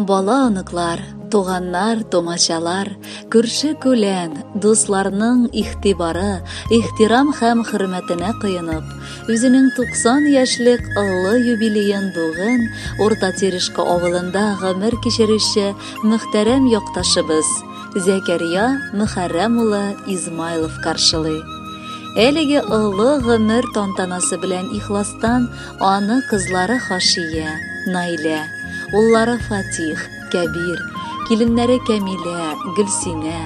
Бала аныклар, туганнар, томачалар, күрше-күлән, дусларның игътибары, ихтирам һәм хөрмәтенә кыйынып, үзенең 90 яшьлек олы юбилеен бүген Урта Терешка авылында гомер кичерүче мөхтәрәм якташыбыз Зәкәрия Мөхәррәм улы Измайлов каршылый. Әлеге олы гомер тантанасы белән ихластан аны кызлары Хашия, Наилә, уллары Фатих, Кәбир, киленнәре Кәмилә, Гөлсинә,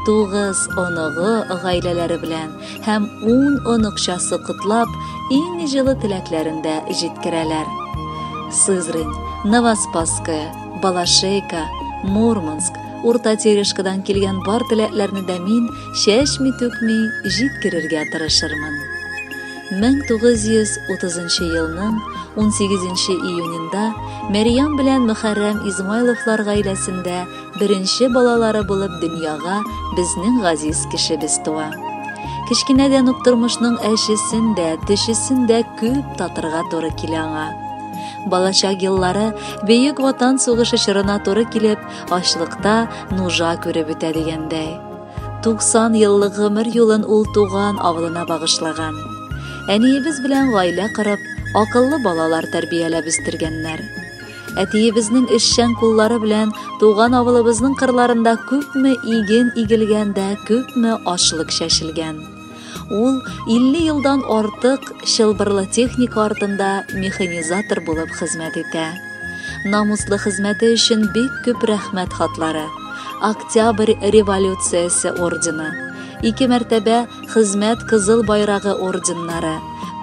9 оныгы гаиләләре белән һәм 10 оныкчасы котлап, иң җылы теләкләрендә җиткерәләр. Сызрань, Новоспасская, Балашейка, Мурманск, Урта Терешкадан килгән бар теләкләрне дә мин чәчми-түкми җиткерергә тырышырмын. 1930 елның 18 июнендә Мәрьям белән Мөхәррәм Измайловлар гаиләсендә беренче балалары булып дөньяга безнең газиз кешебез туа. Кичкенәдән үк тормышның әшесендә, төшесендә күп татырга туры килә аңа. Балачак еллары бөек ватан сугышы чорына туры килеп, ачлыкта нужа күреп үтә дигәндәй. 90 еллык гомер юлын ул туган авылына багышлаган. Әниебез белән гаилә корып, акыллы балалар тәрбияләп үстергәннәр. Әтиебезнең эшчән куллары белән туган авылыбызның кырларында күпме иген игелгәндә, күпме ашлык чәчелгән. Ул 50 елдан артык чылбырлы техника артында механизатор булып хезмәт итә. Намуслы хезмәте өчен бик күп рәхмәт хатлары, Октябрь революциясе ордены, 2 мәртәбә хезмәт кызыл байрагы орденнары,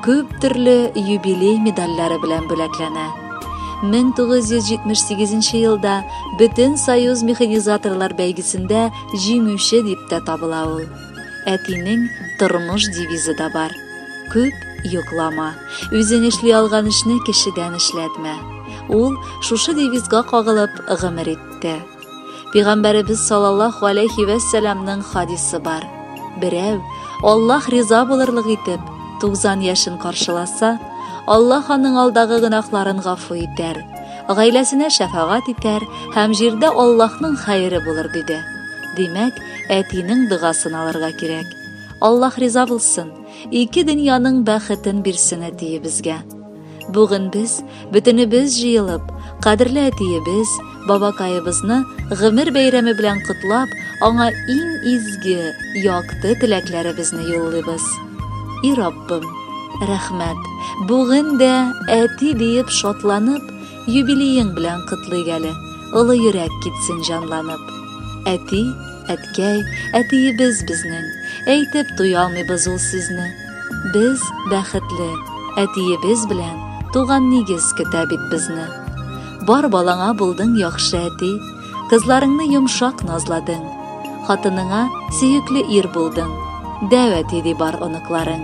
күп төрле юбилей медальләре белән бүләкләнә. 1978 елда Бөтен Союз механизаторлар бәйгесендә җиңүче дип тә табыла ул. Әтинең тормыш девизы да бар. Күп йоклама, үзең эшли алган эшне кешедән эшләтмә. Ул шушы девизга кагылып гомер итте. Пәйгамбәребез саллаллаһу алейхи ва сәламның хадисы бар. Берәү Аллаһ риза булырлык итеп 90 яшен каршыласа, Аллаһ аның алдагы гынаһларын гафу итәр, гаиләсенә шәфагать итәр һәм җирдә Аллаһның хәйре булыр диде. Димәк, әтинең дугасын алырга кирәк. Аллаһ риза булсын, 2 дөньяның бәхетен бирсен әтиебезгә. Бүген без бөтенебез җыелып, кадерле әтиебез, бабакаебызны гомер бәйрәме белән котлап, аңа иң изге, якты теләкләребезне юллыйбыз. И Раббым, рәхмәт. Бүген дә әти диеп шатланып, юбилеең белән котлыйк әле. Олы йөрәк китсен җанланып. Әти, әткәй, әтиебез безнең. Әйтеп туя алмыйбыз ул сезне. Без бәхетле, әтиебез белән туган нигез көтә бит безне. Бар балаңа булдың яхшы әти, кызларыңны йомшак назладың. Хатыныңа сөекле ир булдың. Дәвәт иде бар оныкларың.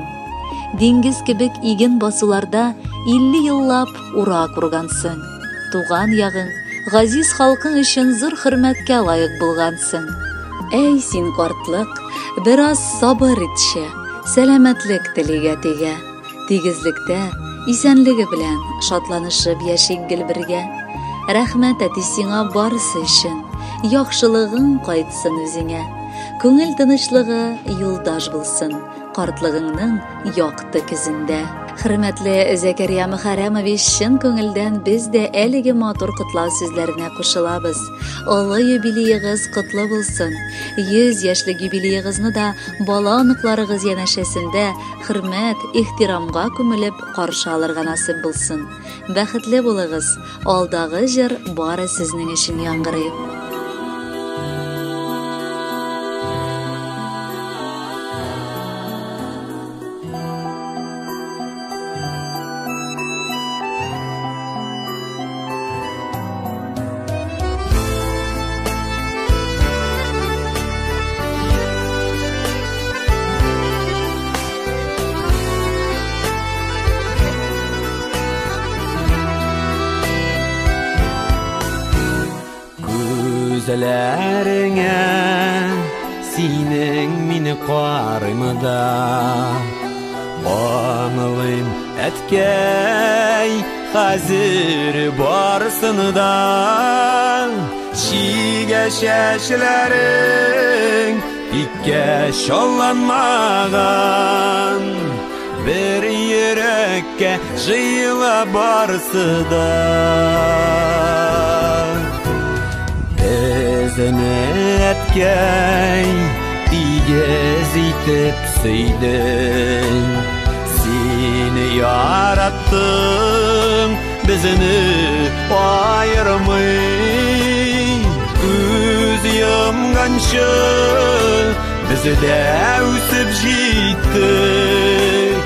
Диңгез кебек иген басуларда 50 еллап ура кургансың. Туган ягың, газиз халкың өчен зур хөрмәткә лаек булгансың. Әй син картлык, бераз сабыр итче, сәламәтлек телигә тигә. Тигезлектә, исәнлеге белән шатланышып яшик гел бергә. Рәхмәт әти сиңа барысы өчен, яхшылыгың кайтсын үзеңә. Күңел тынычлыгы юлдаш булсын, картлыгыңның якты көзендә. Хөрмәтле Зәкәрия Мөхәррәмович, чын күңелдән без дә әлеге матур котлау сүзләренә кушылабыз. Олы юбилеегыз котлы булсын. 100 яшьлек юбилеегызны да бала аныкларыгыз янәшәсендә хөрмәт, ихтирамга күмелеп каршы алырга насыйп булсын. Бәхетле булыгыз. Алдагы җыр бары сезнең өчен яңгырый. Күзләреңә синең мине карымыда, аңлыйм әткәй hazır barısını da şige şeşlerin İkke şollanmagan bir yürekke jıyla barısı da Bezene etkey digez itip süydün Seni yarattım bizini ayırmay Göz yumgancha bizi de üsüp jittik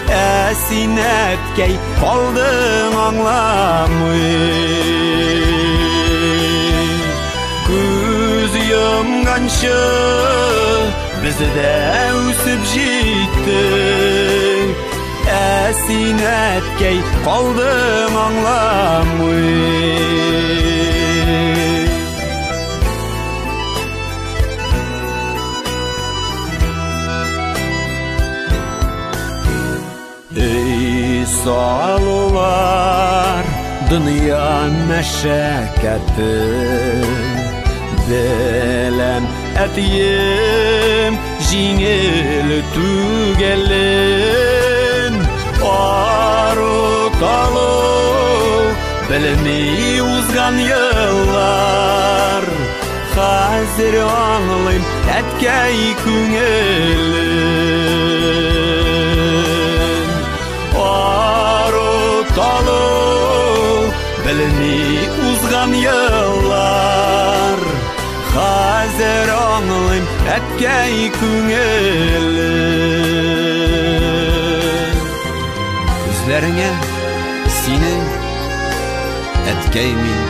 Esin etkey kaldın anlamay Göz yumgancha bizi de üsüp jittik Esin etkey kaldın anlamay Ey sağlılar dünya meşakkatı Belem etiyim jingil tügelin Arutalı bilmi uzgan yıllar Hazır anlayım etkey küngülün Arutalı bilmi uzgan yıllar Hazır anlayım etkey küngülün Üzlerine senin etkey min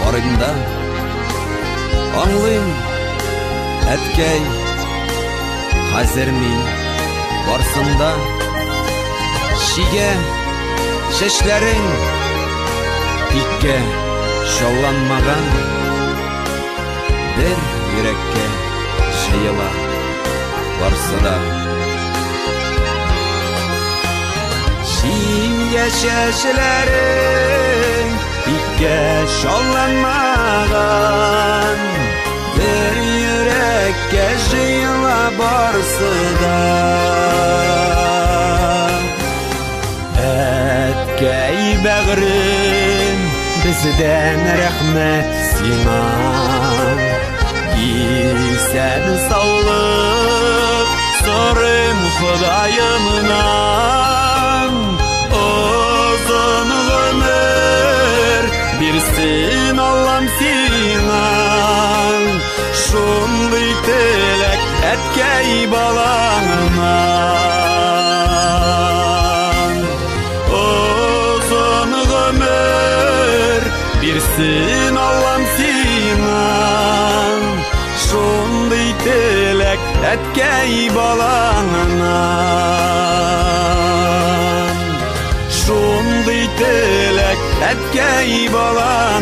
Orunda anlayım etkey Hazır min varsında Şige şeşlerin İkke şollanmagan Bir yürekke şeyla varsa da Şige şeşlerin İkke şollanmagan Bir yürekke şeyla varsa da Etkey bağrım bizden rahmet sina İsen sağlık sorun Hudayımdan Uzun ömür birsin Allah'ım sina Şunday tilek etkey balağından Uzun ömür birsin Allah'ım sinan Şunday tilek etkey balağından Şunday tilek etkey balağından